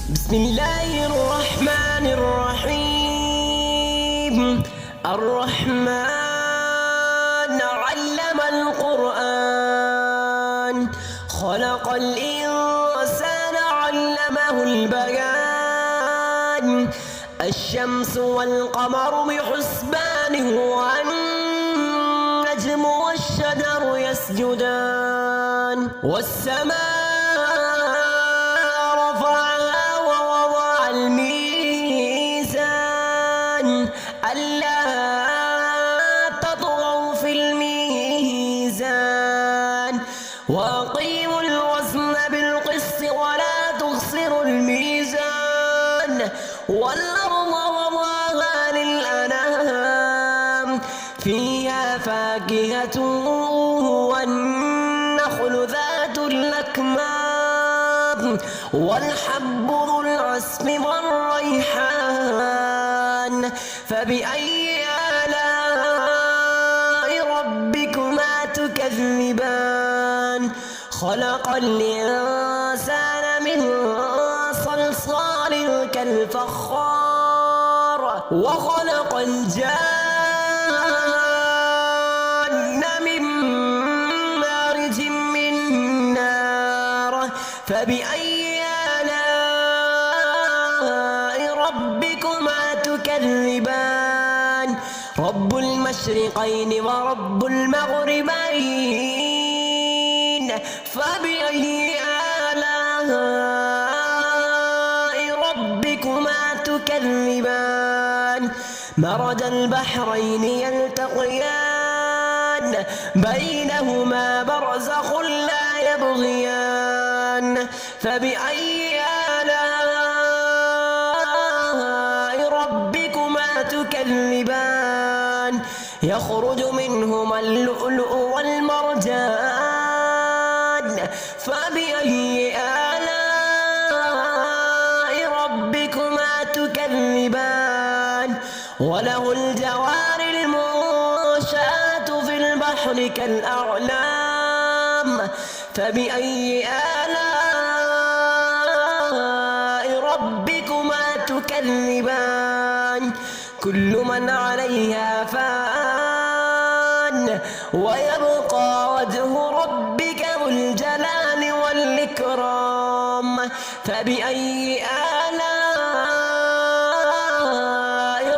بسم الله الرحمن الرحيم. الرحمن علم القرآن، خلق الإنسان علمه البيان. الشمس والقمر بحسبان، والنجم والشجر يسجدان. والسماء رفعها ووضع الميزان، ألا تطغوا في الميزان، وأقيموا الوزن بالقسط ولا تخسروا الميزان. والأرض وضعها للأنام، فيها فاكهة والنخل ذات الأكمام، والحب ذو العصف والريحان. فبأي آلاء ربكما تكذبان؟ خلق الإنسان من صلصال كالفخار، وخلق الجان من مارج من نار. فبأي آلاء ربكما تكذبان؟ رب المشرقين ورب المغربين. فبأي آلاء ربكما تكذبان؟ مرج البحرين يلتقيان، بينهما برزخ لا يبغيان. فبأي آلاء ربكما تكذبان؟ يخرج منهما اللؤلؤ والمرجان. فبأي آلاء ربكما تكذبان؟ وله الجوار المنشآت في البحر كالأعلام. فبأي آلاء ربكما تكذبان؟ كل من عليها فان، ويبقى وجه ربك ذو الجلال والإكرام. فبأي آلاء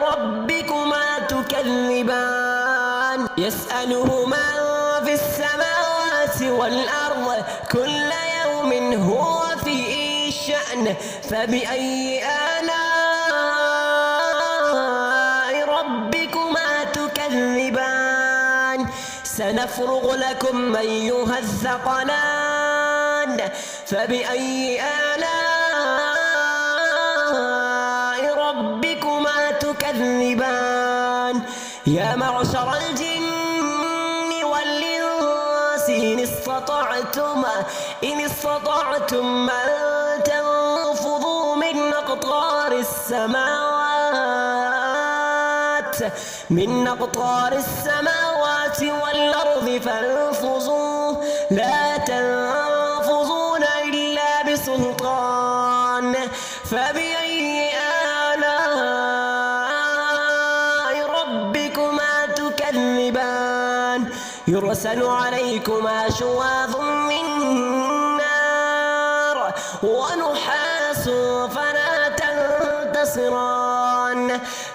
ربكما تكذبان؟ يسأله من في السماوات والأرض، كل يوم هو في شأن. فبأي آلاء ربكما تكذبان؟ سنفرغ لكم أيها الثقلان. فبأي آلاء ربكما تكذبان؟ يا معشر الجن والإنس إن استطعتم أن تنفذوا من أقطار السماوات والأرض فانفذوا، لا تنفذون إلا بسلطان. فبأي آلاء ربكما تكذبان؟ يرسل عليكما شواظ من نار ونحاس فلا تنتصران.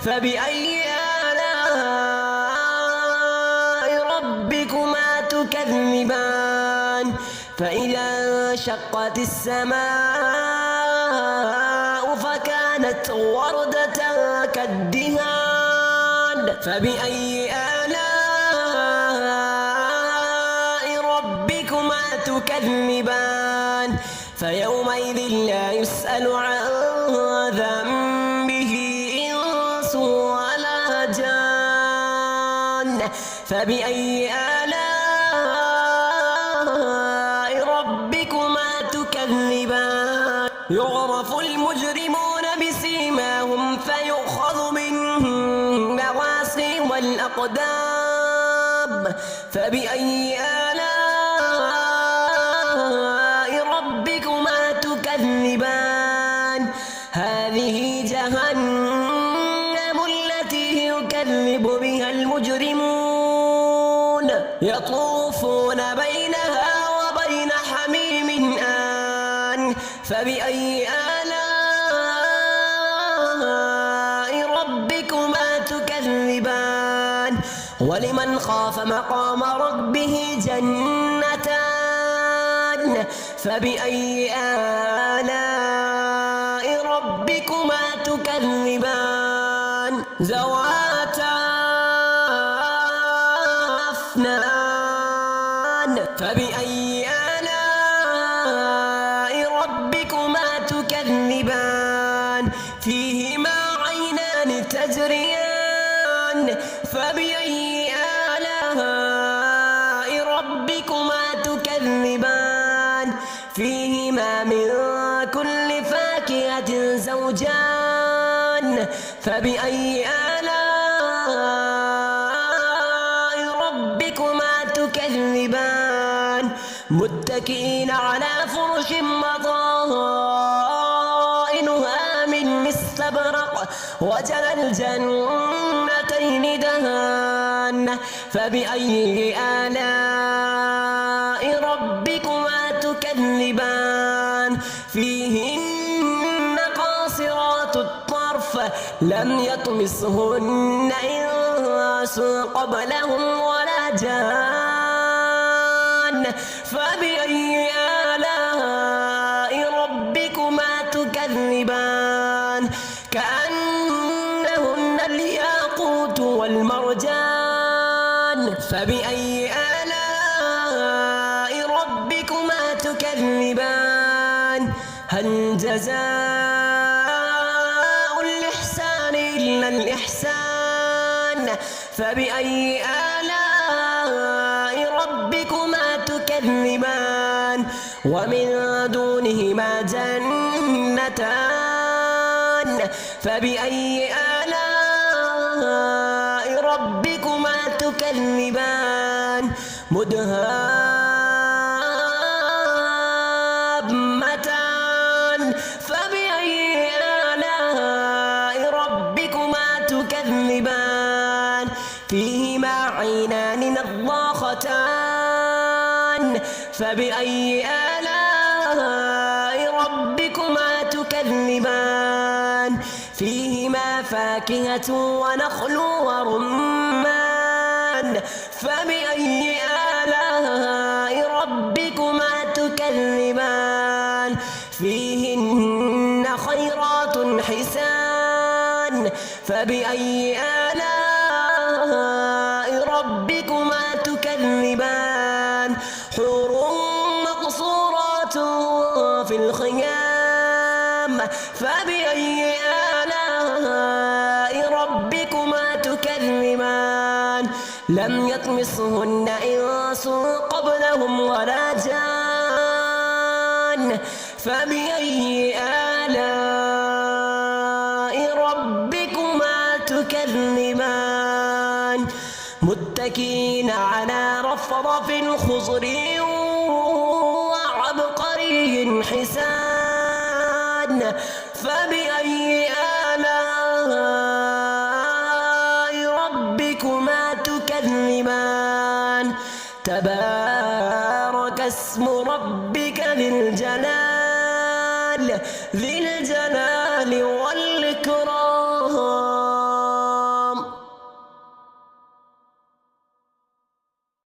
فبأي آلاء ربكما تكذبان؟ فإذا انشقت السماء فكانت وردة كالدهان. فبأي آلاء ربكما تكذبان؟ فيومئذ لا يسأل عن ذنبه إنس ولا جان. فبأي آلاء ربكما تكذبان؟ يعرف المجرمون بسيماهم فيؤخذ بالنواصي والأقدام. فبأي آلاء ربكما تكذبان؟ يطوفون بينها وبين حميم آن فبأي آلاء ربكما تكذبان ولمن خاف مقام ربه جنتان فبأي آلاء ربكما تكذبان ذواتا أفنان فبأي آلاء ربكما تكذبان فيهما عينان تجريان فبأي آلاء ربكما تكذبان فيهما من كل فاكهة زوجان فبأي آلاء ربكما تكذبان متكئين على فرش مضائنها من استبرق وجنى الجنتين دهان فبأي آلاء ربكما تكذبان فيهن قاصرات الطرف لم يطمسهن إنس قبلهم ولا جان فبأي آلاء ربكما تكذبان كأنهن الياقوت والمرجان فبأي آلاء ربكما تكذبان هل جزاء الإحسان إلا الإحسان فبأي آلاء ربكما تكذبان ومن دونهما جنتان فبأي آلاء ربكما تكذبان مدهامتان فبأي آلاء ربكما تكذبان فيهما عينان نضاختان فبأي آلاء ربكما تكذبان فيهما فاكهة ونخل ورمان فبأي آلاء ربكما تكذبان فيهن خيرات حسان فبأي آلاء ربكما تكذبان حور مقصورات في الخيام فبأي آلاء ربكما تكذبان لم يطمسهن إنس قبلهم ولا جان فبأي آلاء ربكما تكذبان متكئين على رفرف خضر وعبقري حسان فبأي آلاء ربكما تكذبان تبارك اسم ربك ذي الجلال